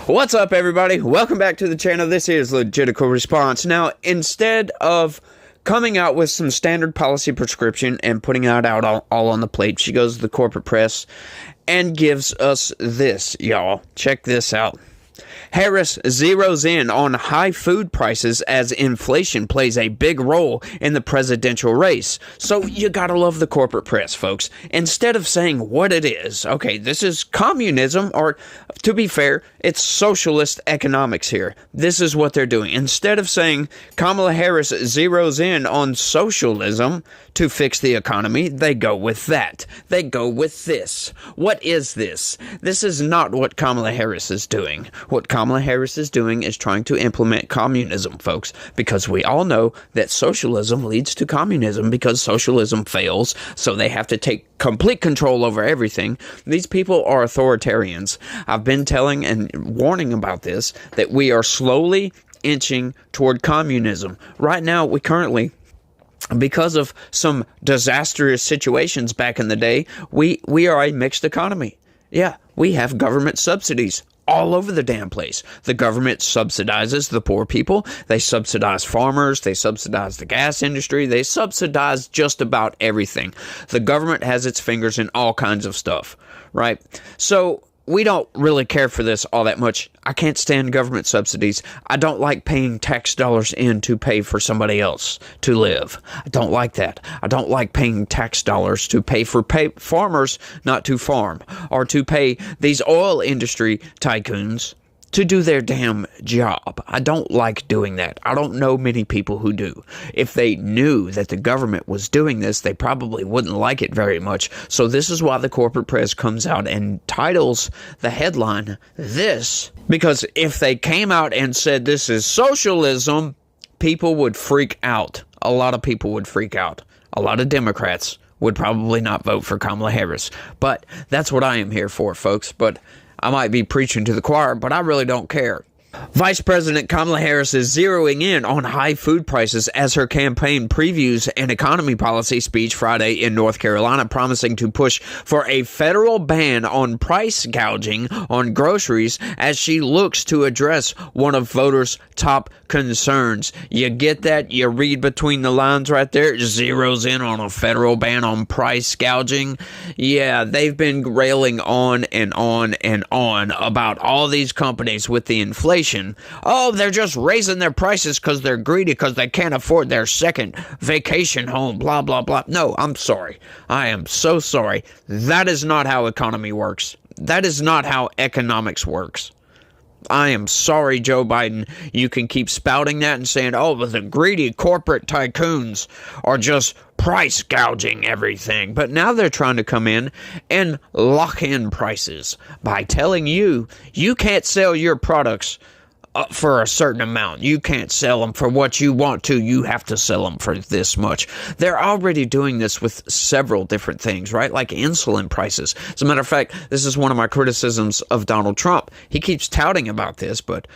What's up, everybody? Welcome back to the channel. This is Legitical Response. Now, instead of coming out with some standard policy prescription and putting it out all on the plate, she goes to the corporate press and gives us this, y'all. Check this out. Harris zeroes in on high food prices as inflation plays a big role in the presidential race. So you gotta love the corporate press, folks. Instead of saying what it is, okay, this is communism, or to be fair, it's socialist economics here. This is what they're doing. Instead of saying Kamala Harris zeroes in on socialism to fix the economy, they go with that. They go with this. What is this? This is not what Kamala Harris is doing. What Kamala Harris is doing is trying to implement communism, folks, because we all know that socialism leads to communism because socialism fails, so they have to take complete control over everything. These people are authoritarians. I've been telling and warning about this, that we are slowly inching toward communism. Right now, we currently, because of some disastrous situations back in the day, we are a mixed economy. Yeah, we have government subsidies all over the damn place. The government subsidizes the poor people. They subsidize farmers. They subsidize the gas industry. They subsidize just about everything. The government has its fingers in all kinds of stuff, right? So we don't really care for this all that much. I can't stand government subsidies. I don't like paying tax dollars in to pay for somebody else to live. I don't like that. I don't like paying tax dollars to pay for farmers not to farm, or to pay these oil industry tycoons to do their damn job. I don't like doing that. I don't know many people who do. If they knew that the government was doing this, they probably wouldn't like it very much. So this is why the corporate press comes out and titles the headline this, because if they came out and said this is socialism, people would freak out. A lot of people would freak out. A lot of Democrats would probably not vote for Kamala Harris. But that's what I am here for, folks. But I might be preaching to the choir, but I really don't care. Vice President Kamala Harris is zeroing in on high food prices as her campaign previews an economy policy speech Friday in North Carolina, promising to push for a federal ban on price gouging on groceries as she looks to address one of voters' top concerns. You get that? You read between the lines right there? It zeroes in on a federal ban on price gouging. Yeah, they've been railing on and on and on about all these companies with the inflation. Oh, they're just raising their prices because they're greedy, because they can't afford their second vacation home, blah, blah, blah. No, I'm sorry. I am so sorry. That is not how economy works. That is not how economics works. I am sorry, Joe Biden. You can keep spouting that and saying, oh, but the greedy corporate tycoons are just price gouging everything. But now they're trying to come in and lock in prices by telling you, you can't sell your products for a certain amount. You can't sell them for what you want to. You have to sell them for this much. They're already doing this with several different things, right? Like insulin prices. As a matter of fact, this is one of my criticisms of Donald Trump. He keeps touting about this, but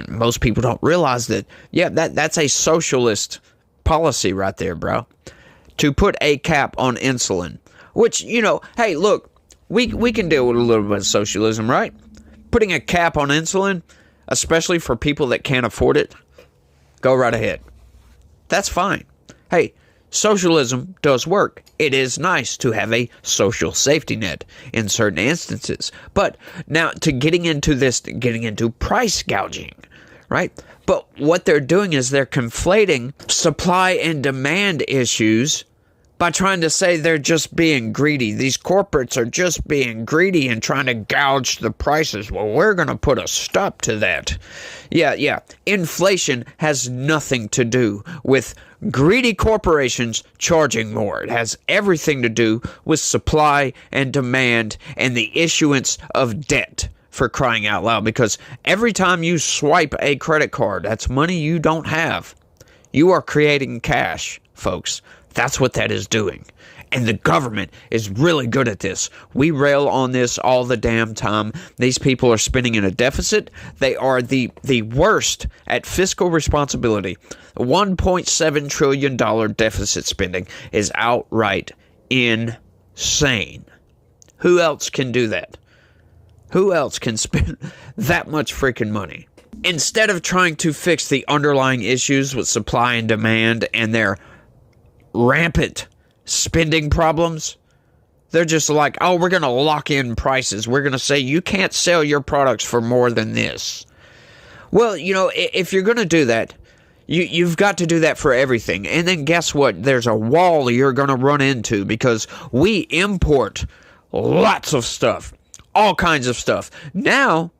most people don't realize that, yeah, that's a socialist policy right there, bro. To put a cap on insulin, which, hey, look, we can deal with a little bit of socialism, right? Putting a cap on insulin, especially for people that can't afford it, go right ahead. That's fine. Hey, socialism does work. It is nice to have a social safety net in certain instances. But now getting into price gouging, right? But what they're doing is they're conflating supply and demand issues by trying to say they're just being greedy. These corporates are just being greedy and trying to gouge the prices. Well, we're going to put a stop to that. Yeah. Inflation has nothing to do with greedy corporations charging more. It has everything to do with supply and demand and the issuance of debt, for crying out loud. Because every time you swipe a credit card, that's money you don't have. You are creating cash, folks. That's what that is doing. And the government is really good at this. We rail on this all the damn time. These people are spending in a deficit. They are the worst at fiscal responsibility. $1.7 trillion deficit spending is outright insane. Who else can do that? Who else can spend that much freaking money? Instead of trying to fix the underlying issues with supply and demand and their rampant spending problems, they're just like, oh, we're going to lock in prices. We're going to say you can't sell your products for more than this. Well, if you're going to do that, you've got to do that for everything. And then guess what? There's a wall you're going to run into because we import lots of stuff, all kinds of stuff. Now,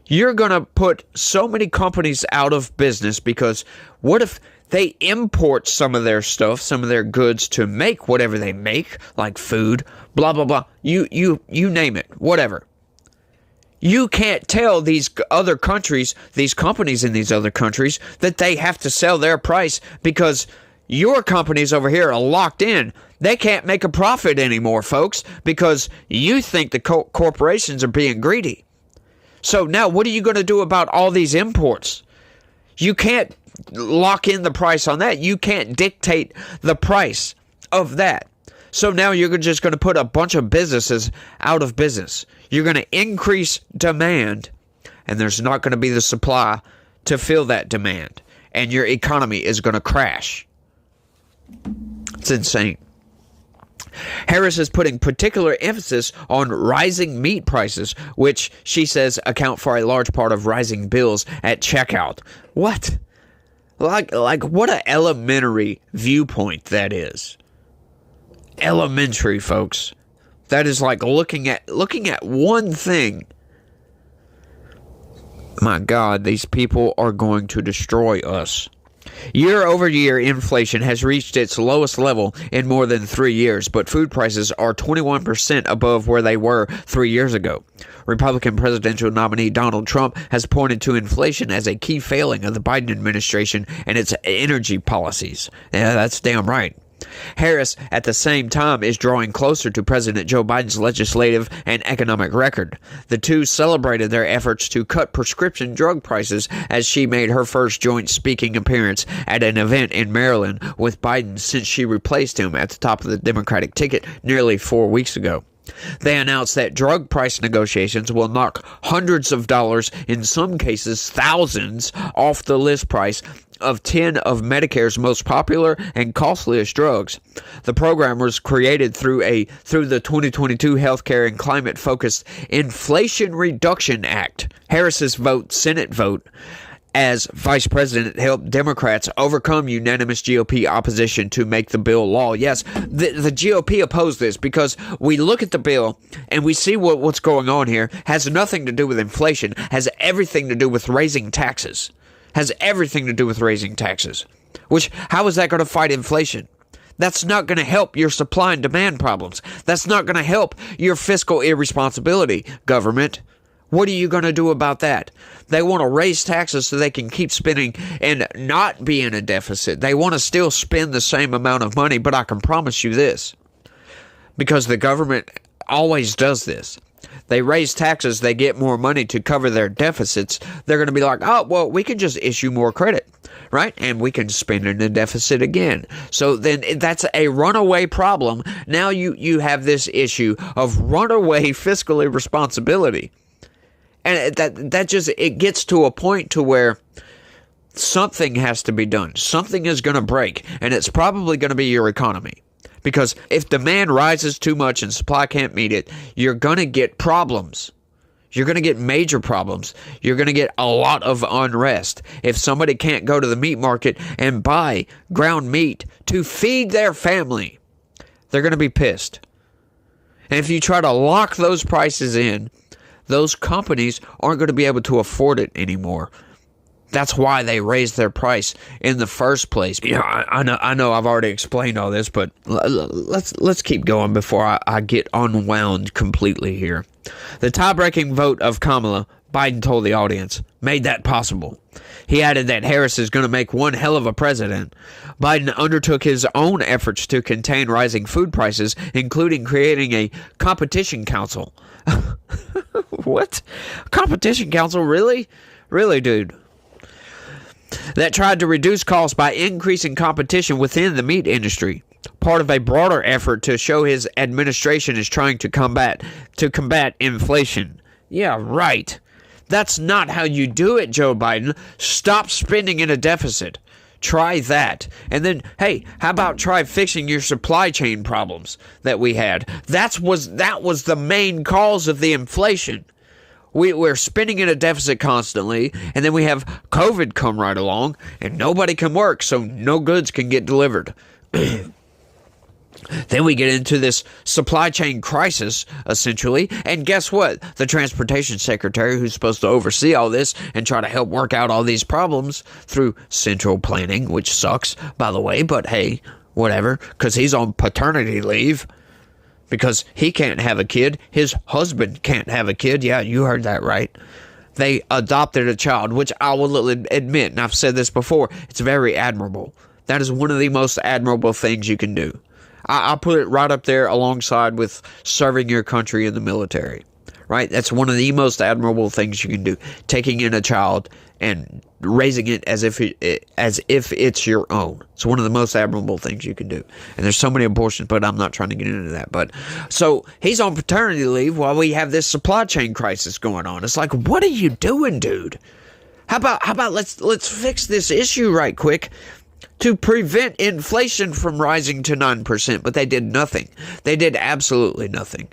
you're going to put so many companies out of business because what if they import some of their stuff, some of their goods to make whatever they make, like food, blah, blah, blah. You name it, whatever. You can't tell these other countries, these companies in these other countries, that they have to sell their price because your companies over here are locked in. They can't make a profit anymore, folks, because you think the corporations are being greedy. So now what are you going to do about all these imports? You can't lock in the price on that. You can't dictate the price of that. So now you're just going to put a bunch of businesses out of business. You're going to increase demand, and there's not going to be the supply to fill that demand. And your economy is going to crash. It's insane. Harris is putting particular emphasis on rising meat prices, which she says account for a large part of rising bills at checkout. What? Like what an elementary viewpoint that is. Elementary, folks. That is like looking at one thing. My God, these people are going to destroy us. Year-over-year inflation has reached its lowest level in more than 3 years, but food prices are 21% above where they were 3 years ago. Republican presidential nominee Donald Trump has pointed to inflation as a key failing of the Biden administration and its energy policies. Yeah, that's damn right. Harris, at the same time, is drawing closer to President Joe Biden's legislative and economic record. The two celebrated their efforts to cut prescription drug prices as she made her first joint speaking appearance at an event in Maryland with Biden since she replaced him at the top of the Democratic ticket nearly 4 weeks ago. They announced that drug price negotiations will knock hundreds of dollars, in some cases thousands, off the list price of 10 of Medicare's most popular and costliest drugs. The program was created through the 2022 Healthcare and Climate-Focused Inflation Reduction Act. Harris's Senate vote as vice president helped Democrats overcome unanimous GOP opposition to make the bill law. Yes, the GOP opposed this because we look at the bill and we see what's going on here. Has nothing to do with inflation. Has everything to do with raising taxes. Has everything to do with raising taxes. Which, how is that going to fight inflation? That's not going to help your supply and demand problems. That's not going to help your fiscal irresponsibility, government. What are you going to do about that? They want to raise taxes so they can keep spending and not be in a deficit. They want to still spend the same amount of money, but I can promise you this, because the government always does this. They raise taxes, they get more money to cover their deficits. They're going to be like, oh, well, we can just issue more credit, right? And we can spend in a deficit again. So then that's a runaway problem. Now you have this issue of runaway fiscal irresponsibility. And that just, it gets to a point to where something has to be done. Something is going to break, and it's probably going to be your economy. Because if demand rises too much and supply can't meet it, you're going to get problems. You're going to get major problems. You're going to get a lot of unrest. If somebody can't go to the meat market and buy ground meat to feed their family, they're going to be pissed. And if you try to lock those prices in, those companies aren't going to be able to afford it anymore. That's why they raised their price in the first place. Yeah, I know I've already explained all this, but let's keep going before I get unwound completely here. The tie-breaking vote of Kamala, Biden told the audience, made that possible. He added that Harris is going to make one hell of a president. Biden undertook his own efforts to contain rising food prices, including creating a competition council. What? Competition council? Really? Really, dude? That tried to reduce costs by increasing competition within the meat industry. part of a broader effort to show his administration is trying to combat inflation. Yeah, right. That's not how you do it, Joe Biden. Stop spending in a deficit. Try that. And then, hey, how about try fixing your supply chain problems that we had? That was the main cause of the inflation. We're spending in a deficit constantly, and then we have COVID come right along, and nobody can work, so no goods can get delivered. Then we get into this supply chain crisis, essentially, and guess what? The transportation secretary, who's supposed to oversee all this and try to help work out all these problems through central planning, which sucks, by the way, but hey, whatever, because he's on paternity leave, because he can't have a kid, his husband can't have a kid. Yeah, you heard that right. They adopted a child, which I will admit, and I've said this before, it's very admirable. That is one of the most admirable things you can do. I'll put it right up there alongside with serving your country in the military, right? That's one of the most admirable things you can do. Taking in a child and raising it as if it's your own. It's one of the most admirable things you can do. And there's so many abortions, but I'm not trying to get into that. But so he's on paternity leave while we have this supply chain crisis going on. It's like, what are you doing, dude? How about let's fix this issue right quick to prevent inflation from rising to 9%, but they did nothing. They did absolutely nothing.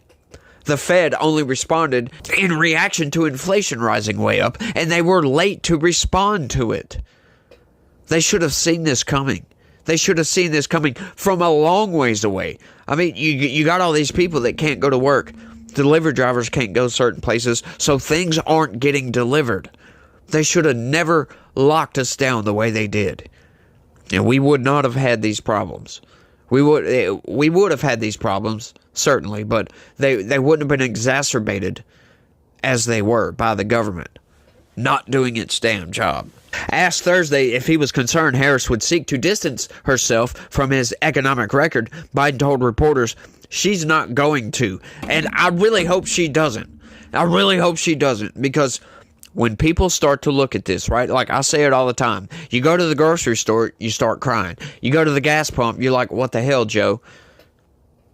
The Fed only responded in reaction to inflation rising way up, and they were late to respond to it. They should have seen this coming. They should have seen this coming from a long ways away. I mean, you got all these people that can't go to work. Delivery drivers can't go certain places, so things aren't getting delivered. They should have never locked us down the way they did. And we would not have had these problems. We would have had these problems, certainly, but they wouldn't have been exacerbated as they were by the government not doing its damn job. Asked Thursday if he was concerned Harris would seek to distance herself from his economic record, Biden told reporters she's not going to. And I really hope she doesn't. I really hope she doesn't, because when people start to look at this, right, like I say it all the time, you go to the grocery store, you start crying. You go to the gas pump, you're like, what the hell, Joe?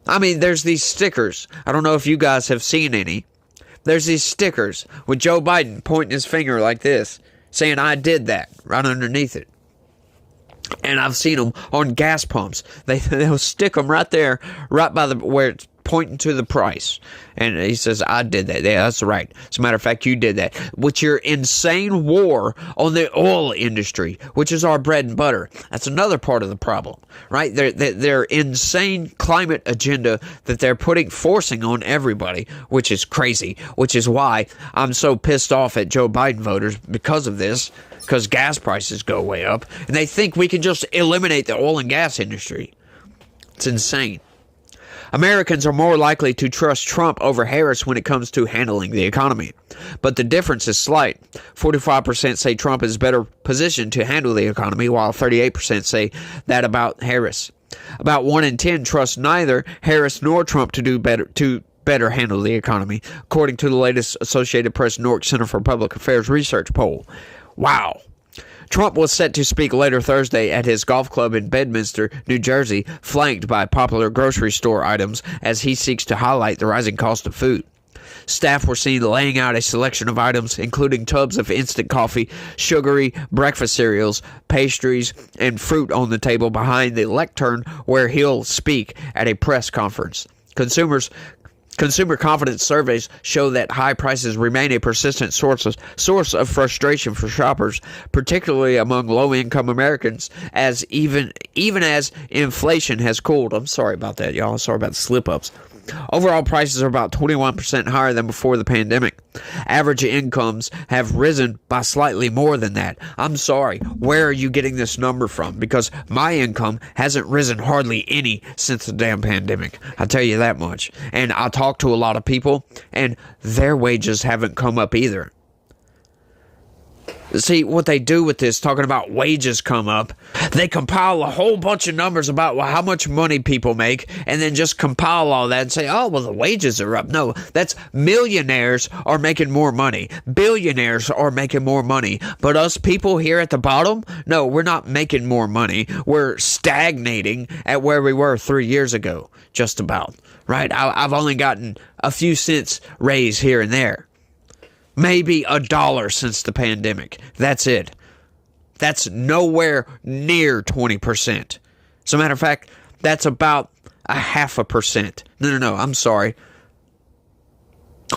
I mean, there's these stickers. I don't know if you guys have seen any. There's these stickers with Joe Biden pointing his finger like this, saying, I did that, right underneath it. And I've seen them on gas pumps. They'll stick them right there, right by where it's pointing to the price. And he says, I did that. Yeah, that's right. As a matter of fact, you did that. With your insane war on the oil industry, which is our bread and butter. That's another part of the problem, right? Their insane climate agenda that they're forcing on everybody, which is crazy, which is why I'm so pissed off at Joe Biden voters because of this, because gas prices go way up, and they think we can just eliminate the oil and gas industry. It's insane. Americans are more likely to trust Trump over Harris when it comes to handling the economy. But the difference is slight. 45% say Trump is better positioned to handle the economy, while 38% say that about Harris. About 1 in 10 trust neither Harris nor Trump to better handle the economy, according to the latest Associated Press Newark Center for Public Affairs research poll. Wow. Trump was set to speak later Thursday at his golf club in Bedminster, New Jersey, flanked by popular grocery store items as he seeks to highlight the rising cost of food. Staff were seen laying out a selection of items, including tubs of instant coffee, sugary breakfast cereals, pastries, and fruit on the table behind the lectern where he'll speak at a press conference. Consumer confidence surveys show that high prices remain a persistent source of frustration for shoppers, particularly among low-income Americans, as even as inflation has cooled. I'm sorry about that, y'all. Sorry about the slip-ups. Overall prices are about 21% higher than before the pandemic. Average incomes have risen by slightly more than that. I'm sorry, where are you getting this number from? Because my income hasn't risen hardly any since the damn pandemic. I'll tell you that much. And I talk to a lot of people, and their wages haven't come up either. See, what they do with this, talking about wages come up, they compile a whole bunch of numbers about how much money people make, and then just compile all that and say, oh, well, the wages are up. No, that's millionaires are making more money. Billionaires are making more money. But us people here at the bottom, no, we're not making more money. We're stagnating at where we were 3 years ago, just about, right? I've only gotten a few cents raise here and there. Maybe $1 since the pandemic. That's it. That's nowhere near 20%. As a matter of fact, that's about 0.5%. No, I'm sorry.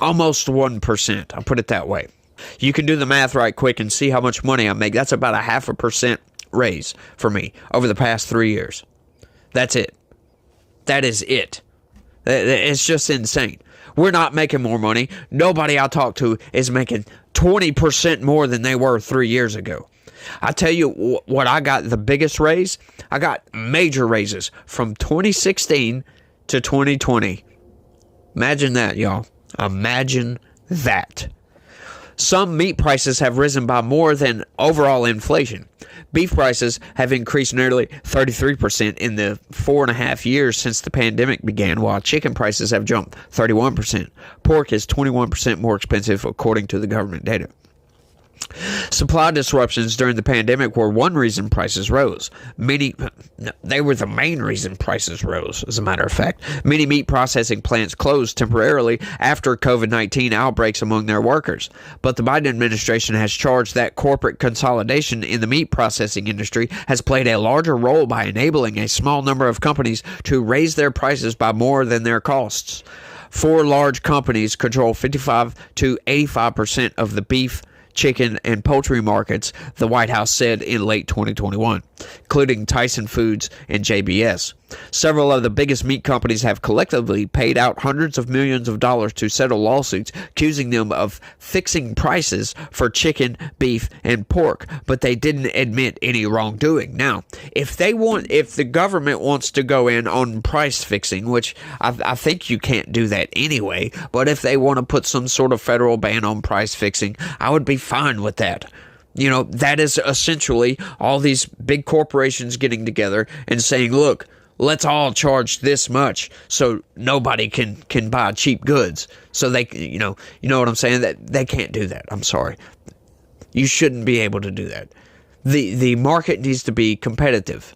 Almost 1%. I'll put it that way. You can do the math right quick and see how much money I make. That's about 0.5% raise for me over the past 3 years. That's it. That is it. It's just insane. We're not making more money. Nobody I talk to is making 20% more than they were 3 years ago. I tell you what, I got the biggest raise. I got major raises from 2016 to 2020. Imagine that, y'all. Imagine that. Some meat prices have risen by more than overall inflation. Beef prices have increased nearly 33% in the 4.5 years since the pandemic began, while chicken prices have jumped 31%. Pork is 21% more expensive, according to the government data. Supply disruptions during the pandemic were one reason prices rose. They were the main reason prices rose, as a matter of fact. Many meat processing plants closed temporarily after COVID-19 outbreaks among their workers. But the Biden administration has charged that corporate consolidation in the meat processing industry has played a larger role by enabling a small number of companies to raise their prices by more than their costs. 4 large companies control 55 to 85% of the beef, chicken, and poultry markets, the White House said in late 2021, including Tyson Foods and JBS. Several of the biggest meat companies have collectively paid out hundreds of millions of dollars to settle lawsuits, accusing them of fixing prices for chicken, beef, and pork, but they didn't admit any wrongdoing. Now, if the government wants to go in on price fixing, which I think you can't do that anyway, but if they want to put some sort of federal ban on price fixing, I would be fine with that. You know, that is essentially all these big corporations getting together and saying, look, let's all charge this much so nobody can buy cheap goods. So they, you know what I'm saying? That they can't do that. I'm sorry. You shouldn't be able to do that. The market needs to be competitive,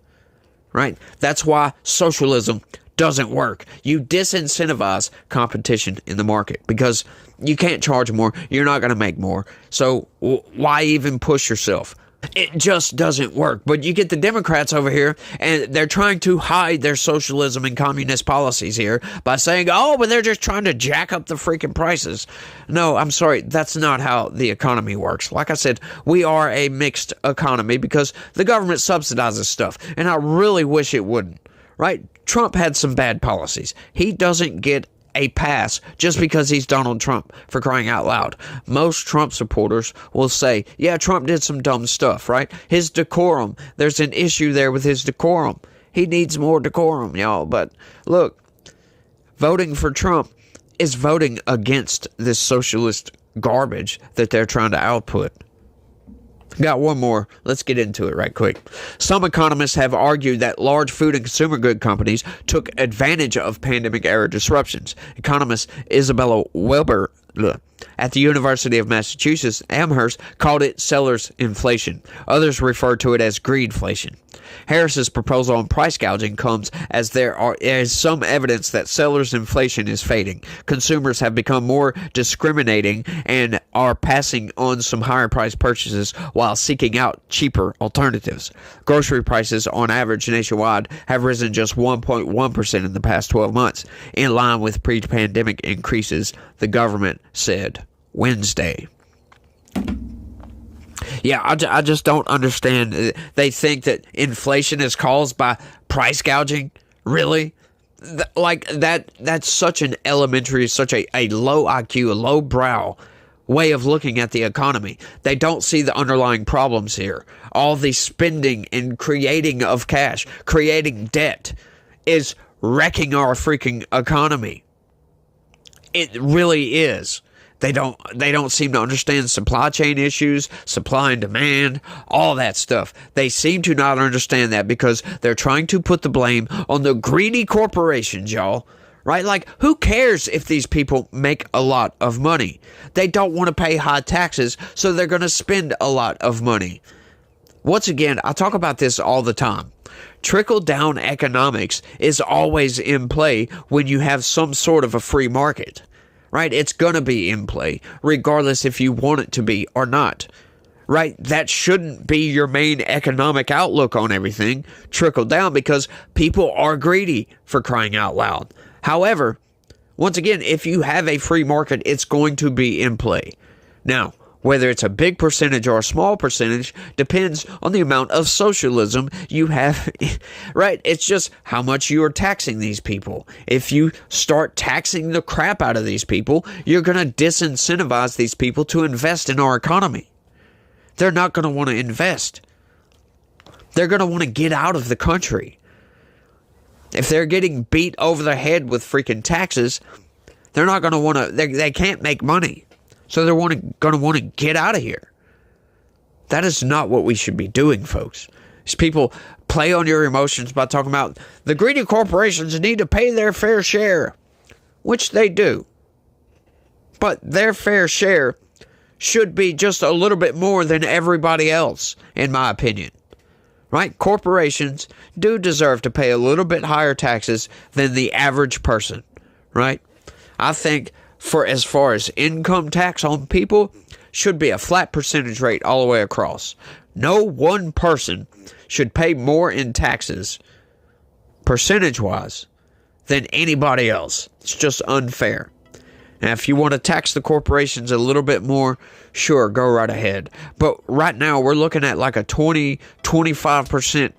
right? That's why socialism doesn't work. You disincentivize competition in the market because you can't charge more. You're not going to make more. So why even push yourself? It just doesn't work. But you get the Democrats over here, and they're trying to hide their socialism and communist policies here by saying, oh, but they're just trying to jack up the freaking prices. No, I'm sorry. That's not how the economy works. Like I said, we are a mixed economy because the government subsidizes stuff, and I really wish it wouldn't, right? Trump had some bad policies. He doesn't get a pass just because he's Donald Trump, for crying out loud. Most Trump supporters will say, yeah, Trump did some dumb stuff, right? His decorum, there's an issue there with his decorum. He needs more decorum, y'all. But look, voting for Trump is voting against this socialist garbage that they're trying to output. Got one more. Let's get into it right quick. Some economists have argued that large food and consumer good companies took advantage of pandemic-era disruptions. Economist Isabella Weber at the University of Massachusetts Amherst called it seller's inflation. Others refer to it as greedflation. Harris's proposal on price gouging comes as there is some evidence that seller's inflation is fading. Consumers have become more discriminating and are passing on some higher price purchases while seeking out cheaper alternatives. Grocery prices on average nationwide have risen just 1.1% in the past 12 months, in line with pre-pandemic increases, the government said Wednesday. Yeah, I just don't understand. They think that inflation is caused by price gouging. Really? Like that's such an elementary, such a low IQ, a low brow way of looking at the economy. They don't see the underlying problems here. All the spending and creating of cash, creating debt is wrecking our freaking economy. It really is. They don't seem to understand supply chain issues, supply and demand, all that stuff. They seem to not understand that because they're trying to put the blame on the greedy corporations, y'all. Right? Like, who cares if these people make a lot of money? They don't want to pay high taxes, so they're going to spend a lot of money. Once again, I talk about this all the time. Trickle-down economics is always in play when you have some sort of a free market. Right? It's going to be in play, regardless if you want it to be or not. Right? That shouldn't be your main economic outlook on everything, trickle down, because people are greedy, for crying out loud. However, once again, if you have a free market, it's going to be in play. Now, whether it's a big percentage or a small percentage depends on the amount of socialism you have, right? It's just how much you are taxing these people. If you start taxing the crap out of these people, you're going to disincentivize these people to invest in our economy. They're not going to want to invest. They're going to want to get out of the country. If they're getting beat over the head with freaking taxes, they're not going to want to, they can't make money. So they're going to want to get out of here. That is not what we should be doing, folks. These people play on your emotions by talking about the greedy corporations need to pay their fair share, which they do. But their fair share should be just a little bit more than everybody else, in my opinion. Right? Corporations do deserve to pay a little bit higher taxes than the average person. Right? I think for as far as income tax on people, should be a flat percentage rate all the way across. No one person should pay more in taxes, percentage-wise, than anybody else. It's just unfair. And if you want to tax the corporations a little bit more, sure, go right ahead. But right now, we're looking at like a 20-25%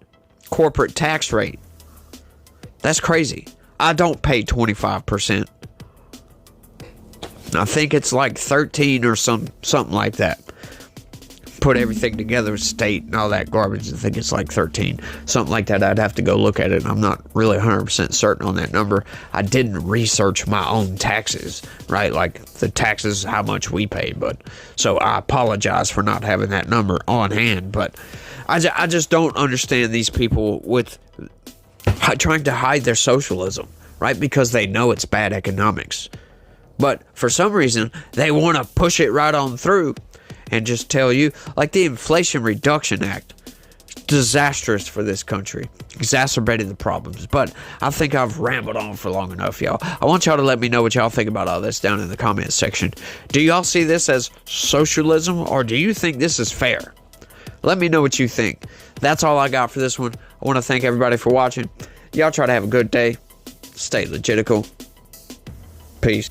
corporate tax rate. That's crazy. I don't pay 25%. I think it's like 13 or something like that. Put everything together, state and all that garbage, I think it's like 13. Something like that. I'd have to go look at it. I'm not really 100% certain on that number. I didn't research my own taxes, right? Like the taxes, how much we pay. But so I apologize for not having that number on hand. But I just don't understand these people with trying to hide their socialism, right? Because they know it's bad economics. But for some reason, they want to push it right on through and just tell you, like the Inflation Reduction Act, disastrous for this country, exacerbated the problems. But I think I've rambled on for long enough, y'all. I want y'all to let me know what y'all think about all this down in the comments section. Do y'all see this as socialism, or do you think this is fair? Let me know what you think. That's all I got for this one. I want to thank everybody for watching. Y'all try to have a good day. Stay legitical. Peace.